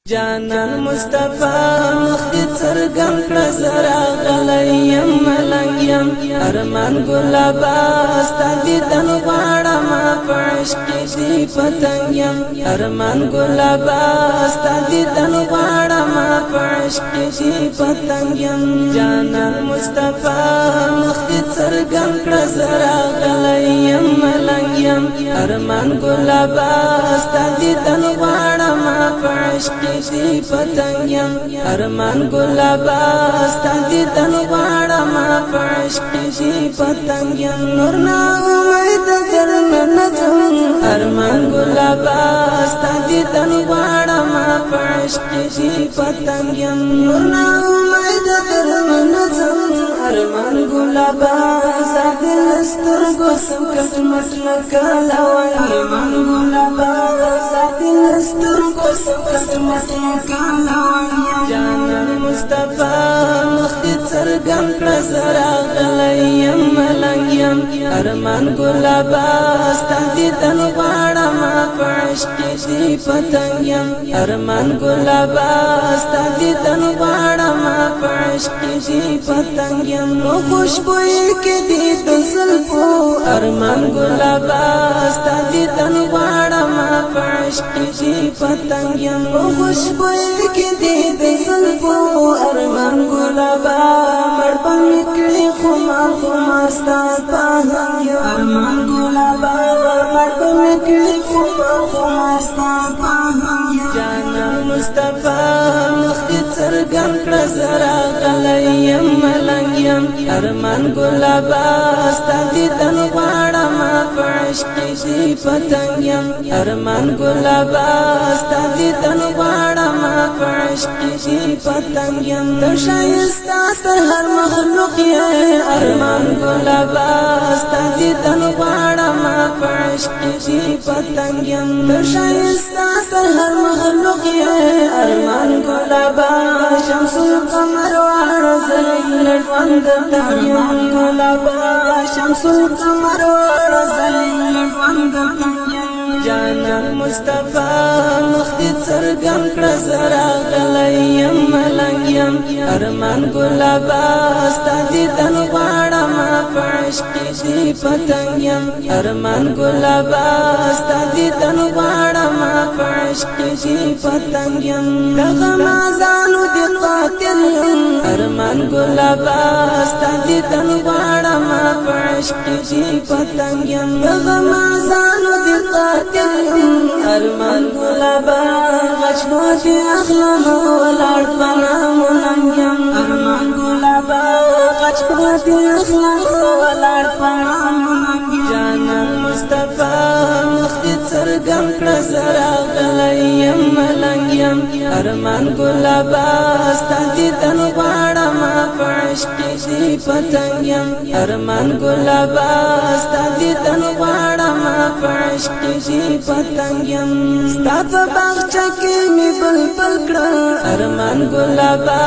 جانان مصطفی مخدی سرگم کړه زرا غلیم ملنګیم ارمان ګلابا ستادي تن غواړه ما پښک دی پتنګیم ارمان ګلابا ستادي تن غواړه ما پښک دی پتنګیم جانان مصطفی مخدی سرگم کړه زرا غلیم ملنګیم ارمان ګلابا ستادي تن غواړه ما پښک دی پتنګیم ارمان ګلابا ستادي تن غواړه ما پښک دی پتنګیم نور نا امید درم نجم ارمان ګلابا ستادي تن غواړه ما پښک دی پتنګیم نور نا امید درم نجم ارمان ګلابا زادل سترګو سمکټ مټ نکاله ارمان ګلابا زادل سترګو سمکټ مټ نکاله جانان مصطفی مخدی سرګم کړه زرا غلیم ملنګیم ارمان ګلابا ستادي تن غواړه ما پښک دی پتنګیم ارمان ګلابا ستادي تن غواړه ما پښک دی پتنګیم نو خوشبوئی کې دې تزلفو ارمان ګلابا ستادي تن غواړه ما پښک دی پتنګیم نو خوشبوئی کې دې تزلفو ارمان ګلابا مړ پم کړي خمار ستاد پاهنګ ارمان ګلابا مړ پم کړي خمار ستاد پاهنګ جانان مصطفی مخدی سرګم کړه زرا غلیم ملنګیم ارمان ګلابا ستادي تن غواړه ما پښک دی پتنګیم ارمان ګلابا ستادي تن غواړه ما پښک دی پتنګیم ته شایسته ستر هر مخلوق یې ارمان ګلابا ستادي تن غواړه ما پښک دی پتنګیم ته شایسته ستر هر مخلوق یې ارمان ګلابا شمس القمر واړه زلیل ژوند ارمان ګلابا شمس القمر واړه زلیل ژوند جانان مصطفی مخدی سرګم کړه زرا غلیم ملنګیم ارمان ګلابا ستادي تن غواړه ما پښک دی پتنګیم ارمان ګلابا ستادي تن غواړه ما پښک دی پتنګیم دغه مازانو دی قاتل ارمان ګلابا ستادي تن غواړه ما پښک دی پتنګیم دغه مازانو دی قاتل ارمان ګلابا غشمات اخلم ولړ پنا ملنګیم ارمان ګلابا غشمات اخلم ولړ پنا ملنګیم جانان مصطفی مخدی سرګم کړه زرا غلیم ملنګیم ارمان ګلابا ستادي تن غواړه ما پښک دی پتنګیم ارمان ګلابا ستادي تن غواړه ما پښک دی پتنګیم ستا په باغچه کې می بلبل کړه ارمان ګلابا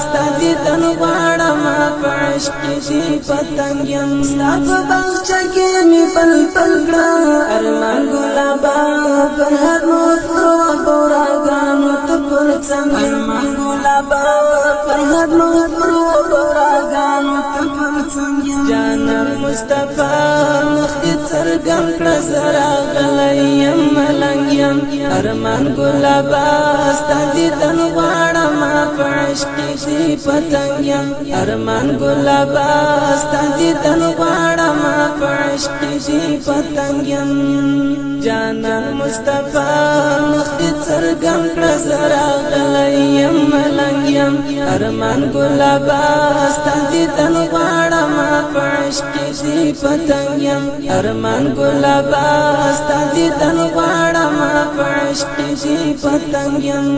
ستادي تن غواړه ما پښک دی پتنګیم ستا په باغچه کې می بلبل کړه ارمان ګلابا پر هر نوفرو بوراګانو ته پر څنګ ارمان ګلابا پر هر نوفرو بوراګانو ته پر څنګ جانان مصطفی مخدی سرګم کړه زرا غلیم ملنګیم ارمان ګلابا ستادي تن غواړه ما پښک دی پتنګیم ارمان ګلابا ستادي تن غواړه ما پښک دی پتنګیم جانان مصطفی مخدی سرګم کړه زرا غلیم ملنګیم ارمان ګلابا ستادي تن غواړه ما پښک دی پتنګیم ارمان ګلابا ستادي تن غواړه ما پښک دی پتنګیم